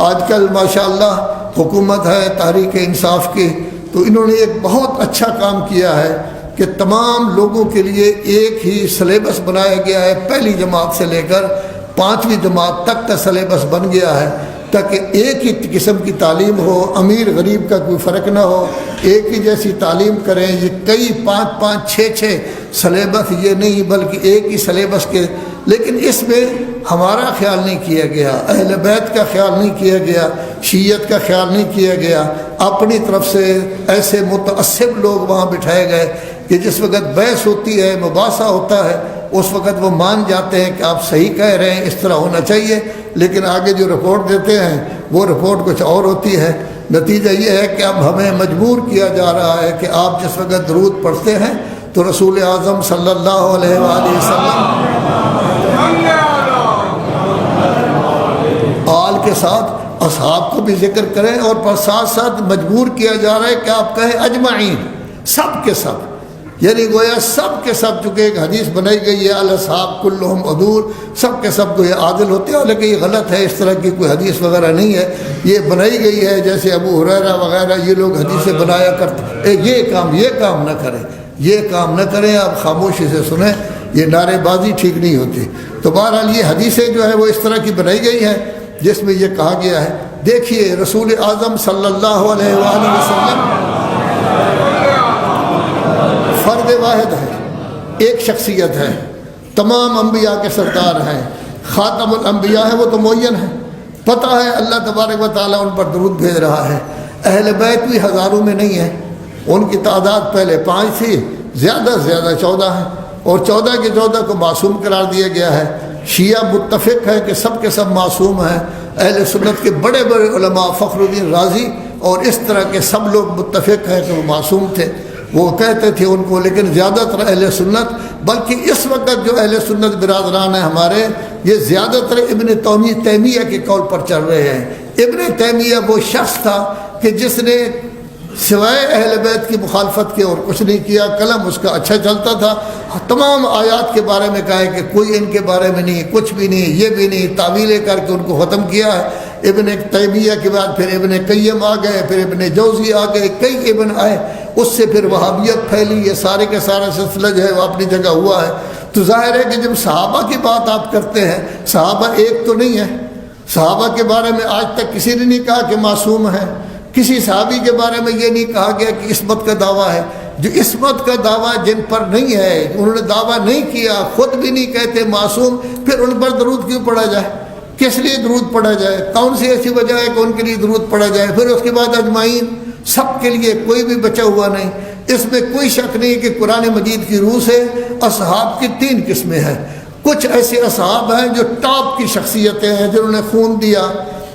آج کل ماشاءاللہ حکومت ہے تحریک انصاف کی، تو انہوں نے ایک بہت اچھا کام کیا ہے کہ تمام لوگوں کے لیے ایک ہی سلیبس بنایا گیا ہے، پہلی جماعت سے لے کر 5ویں جماعت تک کا سلیبس بن گیا ہے، تاکہ ایک ہی قسم کی تعلیم ہو، امیر غریب کا کوئی فرق نہ ہو، ایک ہی جیسی تعلیم کریں۔ یہ کئی 5 6 سلیبس یہ نہیں بلکہ ایک ہی سلیبس کے، لیکن اس میں ہمارا خیال نہیں کیا گیا، اہل بیت کا خیال نہیں کیا گیا، شیعت کا خیال نہیں کیا گیا، اپنی طرف سے ایسے متعصب لوگ وہاں بٹھائے گئے کہ جس وقت بحث ہوتی ہے، مباحثہ ہوتا ہے، اس وقت وہ مان جاتے ہیں کہ آپ صحیح کہہ رہے ہیں، اس طرح ہونا چاہیے، لیکن آگے جو رپورٹ دیتے ہیں وہ رپورٹ کچھ اور ہوتی ہے۔ نتیجہ یہ ہے کہ اب ہمیں مجبور کیا جا رہا ہے کہ آپ جس وقت درود پڑھتے ہیں تو رسول اعظم صلی اللہ علیہ وآلہ وسلم آل کے ساتھ اصحاب کو بھی ذکر کریں، اور پر ساتھ ساتھ مجبور کیا جا رہا ہے کہ آپ کہیں اجمعین، سب کے سب، یعنی گویا سب کے سب، چونکہ ایک حدیث بنائی گئی ہے الاصحاب کلہم عدول، سب کے سب گویا عادل ہوتے ہیں، حالانکہ یہ غلط ہے، اس طرح کی کوئی حدیث وغیرہ نہیں ہے، یہ بنائی گئی ہے جیسے ابو ہریرہ وغیرہ یہ لوگ حدیثیں بنایا کرتے۔ یہ کام نہ کریں، یہ کام نہ کریں، آپ خاموشی سے سنیں، یہ نعرے بازی ٹھیک نہیں ہوتی۔ تو بہرحال یہ حدیثیں جو ہے وہ اس طرح کی بنائی گئی ہیں جس میں یہ کہا گیا ہے، دیکھیے رسول اعظم صلی اللہ علیہ وآلہ وسلم فرد واحد ہے، ایک شخصیت ہے، تمام انبیاء کے سردار ہیں، خاتم الانبیاء ہے، وہ تو معین ہے، پتہ ہے اللہ تبارک و تعالیٰ ان پر درود بھیج رہا ہے۔ اہل بیت بھی ہزاروں میں نہیں ہے، ان کی تعداد پہلے 5 تھی، زیادہ سے زیادہ 14 ہیں، اور 14 کے 14 کو معصوم قرار دیا گیا ہے۔ شیعہ متفق ہے کہ سب کے سب معصوم ہیں، اہل سنت کے بڑے بڑے علماء فخر الدین رازی اور اس طرح کے سب لوگ متفق ہیں کہ وہ معصوم تھے، وہ کہتے تھے ان کو، لیکن زیادہ تر اہل سنت، بلکہ اس وقت جو اہل سنت برادران ہیں ہمارے، یہ زیادہ تر ابن تیمیہ کے قول پر چل رہے ہیں۔ ابن تیمیہ وہ شخص تھا کہ جس نے سوائے اہل بیت کی مخالفت کے اور کچھ نہیں کیا، قلم اس کا اچھا چلتا تھا، تمام آیات کے بارے میں کہا ہے کہ کوئی ان کے بارے میں نہیں، کچھ بھی نہیں، یہ بھی نہیں، تعویلیں کر کے ان کو ختم کیا ہے۔ ابن تیمیہ کے بعد پھر ابن قیم آ گئے، پھر ابن جوزی آ گئے، کئی ابن آئے، اس سے پھر وہابیت پھیلی، یہ سارے کا سارا سلسلہ جو ہے وہ اپنی جگہ ہوا ہے۔ تو ظاہر ہے کہ جب صحابہ کی بات آپ کرتے ہیں، صحابہ ایک تو نہیں ہے، صحابہ کے بارے میں آج تک کسی نے نہیں کہا کہ معصوم ہے، کسی صحابی کے بارے میں یہ نہیں کہا گیا کہ عصمت کا دعویٰ ہے۔ جو عصمت کا دعویٰ جن پر نہیں ہے، انہوں نے دعویٰ نہیں کیا، خود بھی نہیں کہتے معصوم، پھر ان پر درود کیوں پڑھا جائے؟ کس لیے درود پڑھا جائے؟ کون سی ایسی وجہ ہے کہ ان کے لیے درود پڑھا جائے؟ پھر اس کے بعد اجمعین، سب کے لیے، کوئی بھی بچا ہوا نہیں۔ اس میں کوئی شک نہیں کہ قرآن مجید کی روح سے اصحاب کی 3 قسمیں ہیں۔ کچھ ایسے اصحاب ہیں جو ٹاپ کی شخصیتیں ہیں، جنہوں نے خون دیا،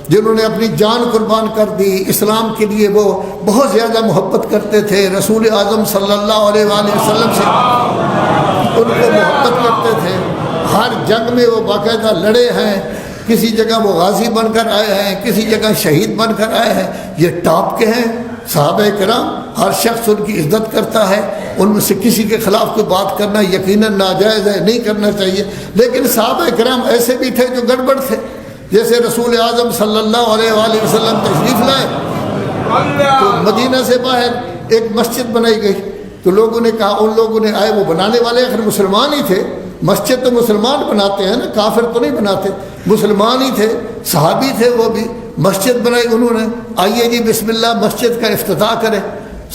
جنہوں نے اپنی جان قربان کر دی، اسلام کے لیے وہ بہت زیادہ محبت کرتے تھے، رسول اعظم صلی اللہ علیہ وآلہ وسلم سے ان کو محبت کرتے تھے، ہر جنگ میں وہ باقاعدہ لڑے ہیں، کسی جگہ وہ غازی بن کر آئے ہیں، کسی جگہ شہید بن کر آئے ہیں، یہ ٹاپ کے ہیں صحابہ کرام۔ ہر شخص ان کی عزت کرتا ہے، ان میں سے کسی کے خلاف کوئی بات کرنا یقیناً ناجائز ہے، نہیں کرنا چاہیے، لیکن صحابہ کرام ایسے بھی تھے جو گڑبڑ تھے۔ جیسے رسول اعظم صلی اللہ علیہ وآلہ وسلم تشریف لائے تو مدینہ سے باہر ایک مسجد بنائی گئی، تو لوگوں نے کہا، ان لوگوں نے آئے، وہ بنانے والے آخر مسلمان ہی تھے، مسجد تو مسلمان بناتے ہیں نا، کافر تو نہیں بناتے، مسلمان ہی تھے، صحابی تھے، وہ بھی مسجد بنائی انہوں نے، آئیے جی بسم اللہ مسجد کا افتتاح کریں،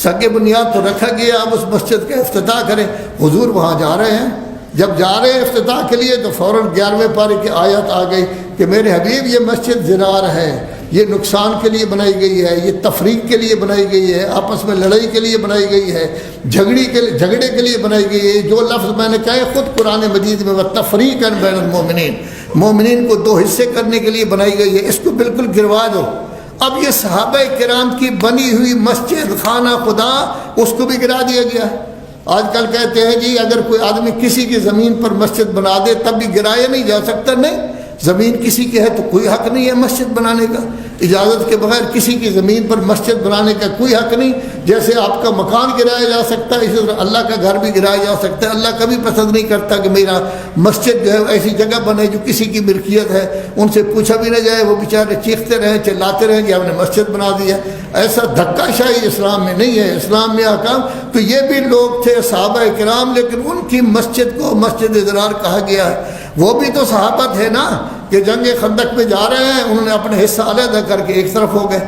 سنگ بنیاد تو رکھا گیا، اب اس مسجد کا افتتاح کریں۔ حضور وہاں جا رہے ہیں، جب جا رہے ہیں افتتاح کے لیے تو فوراً 11ویں پارے کی آیت آ گئی کہ میرے حبیب یہ مسجد زرار ہے، یہ نقصان کے لیے بنائی گئی ہے، یہ تفریق کے لیے بنائی گئی ہے، آپس میں لڑائی کے لیے بنائی گئی ہے، جھگڑے کے لیے بنائی گئی ہے۔ جو لفظ میں نے کہا خود قرآن مجید میں تفریقاً بین المومنین، مومنین کو 2 حصے کرنے کے لیے بنائی گئی ہے، اس کو بالکل گروا دو۔ اب یہ صحابہ کرام کی بنی ہوئی مسجد خانہ خدا، اس کو بھی گرا دیا گیا ہے۔ آج کل کہتے ہیں جی اگر کوئی آدمی کسی کی زمین پر مسجد بنا دے تب بھی گرایا نہیں جا سکتا، نہیں، زمین کسی کی ہے تو کوئی حق نہیں ہے مسجد بنانے کا، اجازت کے بغیر کسی کی زمین پر مسجد بنانے کا کوئی حق نہیں۔ جیسے آپ کا مکان گرایا جا سکتا ہے، اسی طرح اللہ کا گھر بھی گرایا جا سکتا ہے۔ اللہ کبھی پسند نہیں کرتا کہ میرا مسجد جو ہے ایسی جگہ بنے جو کسی کی ملکیت ہے، ان سے پوچھا بھی نہ جائے، وہ بیچارے چیختے رہیں چلاتے رہیں کہ ہم نے مسجد بنا دیا۔ ایسا دھکا شاہی اسلام میں نہیں ہے۔ اسلام میں احکام تو یہ بھی لوگ تھے صحابہ کرام، لیکن ان کی مسجد کو مسجد ضرار کہا گیا ہے۔ وہ بھی تو صحابہ تھے نا کہ جنگ خندق میں جا رہے ہیں، انہوں نے اپنے حصہ علیحدہ کر کے ایک طرف ہو گئے،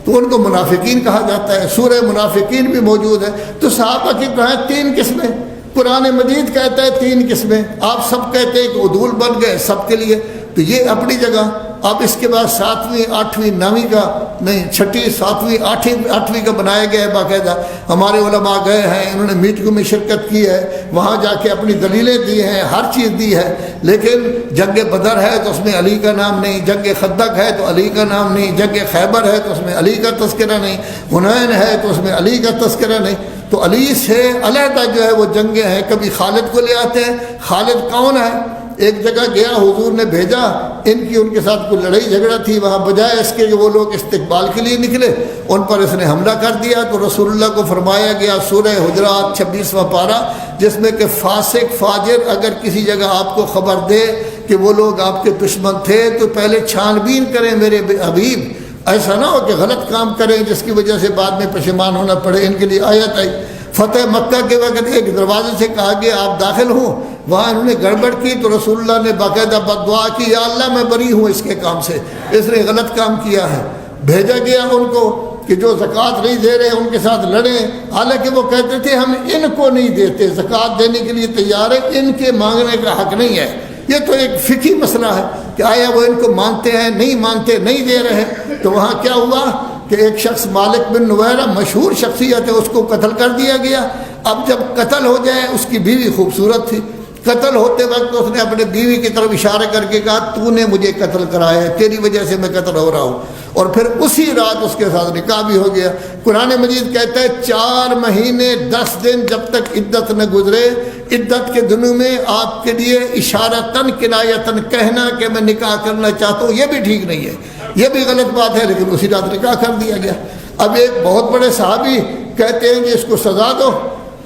تو ان کو منافقین کہا جاتا ہے۔ سورہ منافقین بھی موجود ہے۔ تو صحابہ کی کہاں 3 قسمیں، قرآن مجید کہتا ہے 3 قسمیں، آپ سب کہتے ہیں کہ عدول بن گئے سب کے لیے، تو یہ اپنی جگہ۔ اب اس کے بعد 7ویں 8ویں 9ویں کا نہیں، 6ٹھی 7ویں 8ویں کا بنایا گیا ہے باقاعدہ۔ ہمارے علماء گئے ہیں، انہوں نے میٹنگوں میں شرکت کی ہے، وہاں جا کے اپنی دلیلیں دی ہیں، ہر چیز دی ہے۔ لیکن جنگ بدر ہے تو اس میں علی کا نام نہیں، جنگ خندق ہے تو علی کا نام نہیں، جنگ خیبر ہے تو اس میں علی کا تذکرہ نہیں، حنین ہے تو اس میں علی کا تذکرہ نہیں۔ تو علی سے علیحدہ جو ہے وہ جنگیں ہیں۔ کبھی خالد کو لے آتے ہیں۔ خالد کون ہے؟ ایک جگہ گیا، حضور نے بھیجا، ان کے ساتھ کوئی لڑائی جھگڑا تھی، وہاں بجائے اس کے کہ وہ لوگ استقبال کے لیے نکلے، ان پر اس نے حملہ کر دیا۔ تو رسول اللہ کو فرمایا گیا، سورہ حجرات 26واں پارہ، جس میں کہ فاسق فاجر اگر کسی جگہ آپ کو خبر دے کہ وہ لوگ آپ کے دشمن تھے تو پہلے چھان بین کریں میرے حبیب، ایسا نہ ہو کہ غلط کام کریں جس کی وجہ سے بعد میں پشیمان ہونا پڑے۔ ان کے لیے آیت آئی۔ فتح مکہ کے وقت ایک دروازے سے کہا گیا آپ داخل ہوں، وہاں انہوں نے گڑبڑ کی تو رسول اللہ نے باقاعدہ بد دعا کی، یا اللہ میں بری ہوں اس کے کام سے، اس نے غلط کام کیا ہے۔ بھیجا گیا ان کو کہ جو زکوٰۃ نہیں دے رہے ان کے ساتھ لڑیں، حالانکہ وہ کہتے تھے ہم ان کو نہیں دیتے، زکوٰۃ دینے کے لیے تیار ہے، ان کے مانگنے کا حق نہیں ہے۔ یہ تو ایک فقہی مسئلہ ہے کہ آیا وہ ان کو مانتے ہیں نہیں مانتے، نہیں دے رہے۔ تو وہاں کیا ہوا کہ ایک شخص مالک بن نویرہ مشہور شخصیت ہے، اس کو قتل کر دیا گیا۔ اب جب قتل ہو جائے، اس کی بیوی خوبصورت تھی، قتل ہوتے وقت اس نے اپنے بیوی کی طرف اشارہ کر کے کہا تو نے مجھے قتل کرایا ہے، تیری وجہ سے میں قتل ہو رہا ہوں، اور پھر اسی رات اس کے ساتھ نکاح بھی ہو گیا۔ قرآن مجید کہتا ہے 4 مہینے 10 دن جب تک عدت نہ گزرے، عدت کے دنوں میں آپ کے لیے اشارتاً کنایتاً کہنا کہ میں نکاح کرنا چاہتا ہوں، یہ بھی ٹھیک نہیں ہے، یہ بھی غلط بات ہے، لیکن اسی رات نکاح کر دیا گیا۔ اب ایک بہت بڑے صحابی کہتے ہیں کہ اس کو سزا دو،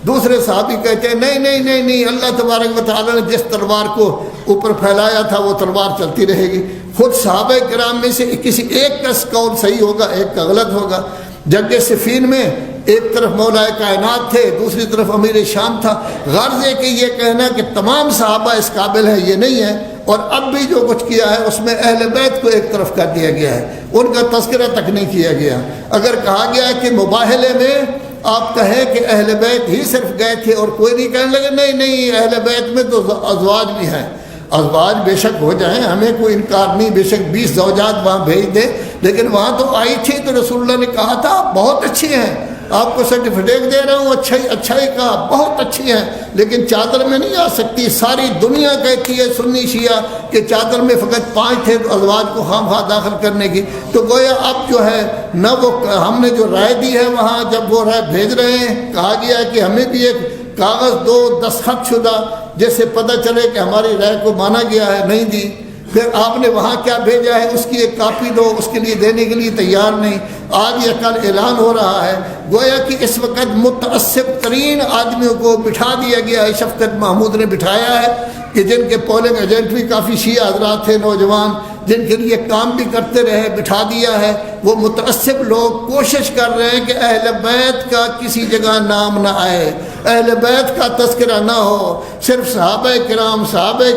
دوسرے صحابی کہتے ہیں نہیں نہیں نہیں نہیں، اللہ تبارک و تعالیٰ نے جس تلوار کو اوپر پھیلایا تھا وہ تلوار چلتی رہے گی۔ خود صحابہ کرام میں سے کسی ایک کا قول صحیح ہوگا، ایک کا غلط ہوگا۔ جنگ صفین میں ایک طرف مولا کائنات تھے، دوسری طرف امیر شام تھا۔ غرض ہے کہ یہ کہنا کہ تمام صحابہ اس قابل ہیں، یہ نہیں ہے۔ اور اب بھی جو کچھ کیا ہے اس میں اہل بیت کو ایک طرف کر دیا گیا ہے، ان کا تذکرہ تک نہیں کیا گیا۔ اگر کہا گیا ہے کہ مباہلے میں آپ کہیں کہ اہل بیت ہی صرف گئے تھے اور کوئی نہیں کہنے لگے نہیں نہیں اہل بیت میں تو ازواج بھی ہیں، ازواج بے شک ہو جائیں، ہمیں کوئی انکار نہیں، بے شک 20 زوجات وہاں بھیج دیں، لیکن وہاں تو آئی تھی تو رسول اللہ نے کہا تھا بہت اچھی ہیں، آپ کو سرٹیفکیٹ دے رہا ہوں، اچھا ہی کہا، بہت اچھی ہیں، لیکن چادر میں نہیں آ سکتی۔ ساری دنیا کہتی ہے سنی شیعہ کہ چادر میں فقط 5 تھے تو ازواج کو خام خواہ داخل کرنے کی۔ تو گویا اب جو ہے نہ وہ ہم نے جو رائے دی ہے وہاں جب وہ رائے بھیج رہے ہیں، کہا گیا ہے کہ ہمیں بھی ایک کاغذ دو دستخط شدہ جیسے پتہ چلے کہ ہماری رائے کو مانا گیا ہے، نہیں دی۔ پھر آپ نے وہاں کیا بھیجا ہے اس کی ایک کاپی دو، اس کے لیے دینے کے لیے تیار نہیں۔ آج یا کل اعلان ہو رہا ہے، گویا کہ اس وقت متعصب ترین آدمیوں کو بٹھا دیا گیا ہے، شفقت محمود نے بٹھایا ہے کہ جن کے پولنگ ایجنٹ بھی کافی شیعہ حضرات تھے، نوجوان جن کے لیے کام بھی کرتے رہے، بٹھا دیا ہے۔ وہ متعصب لوگ کوشش کر رہے ہیں کہ اہل بیت کا کسی جگہ نام نہ آئے، اہل بیت کا تذکرہ نہ ہو، صرف صحابہ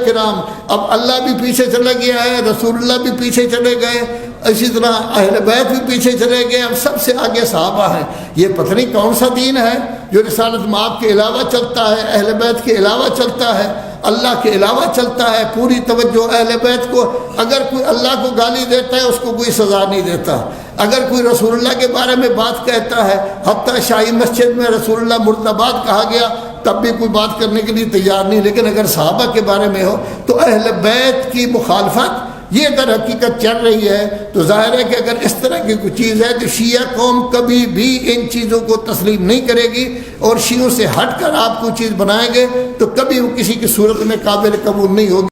کرام۔ اب اللہ بھی پیچھے چلا گیا ہے، رسول اللہ بھی پیچھے چلے گئے، اسی طرح اہل بیت بھی پیچھے چلے گئے، اب سب سے آگے صحابہ ہیں۔ یہ پتہ نہیں کون سا دین ہے جو رسالت مآب کے علاوہ چلتا ہے، اہل بیت کے علاوہ چلتا ہے، اللہ کے علاوہ چلتا ہے۔ پوری توجہ اہل بیت کو، اگر کوئی اللہ کو گالی دیتا ہے اس کو کوئی سزا نہیں دیتا، اگر کوئی رسول اللہ کے بارے میں بات کہتا ہے، حتیٰ شاہی مسجد میں رسول اللہ مردباد کہا گیا تب بھی کوئی بات کرنے کے لیے تیار نہیں، لیکن اگر صحابہ کے بارے میں ہو تو اہل بیت کی مخالفت یہ اگر حقیقت چل رہی ہے تو ظاہر ہے کہ اگر اس طرح کی کوئی چیز ہے تو شیعہ قوم کبھی بھی ان چیزوں کو تسلیم نہیں کرے گی، اور شیعوں سے ہٹ کر آپ کوئی چیز بنائیں گے تو کبھی وہ کسی کی صورت میں قابل قبول نہیں ہوگی۔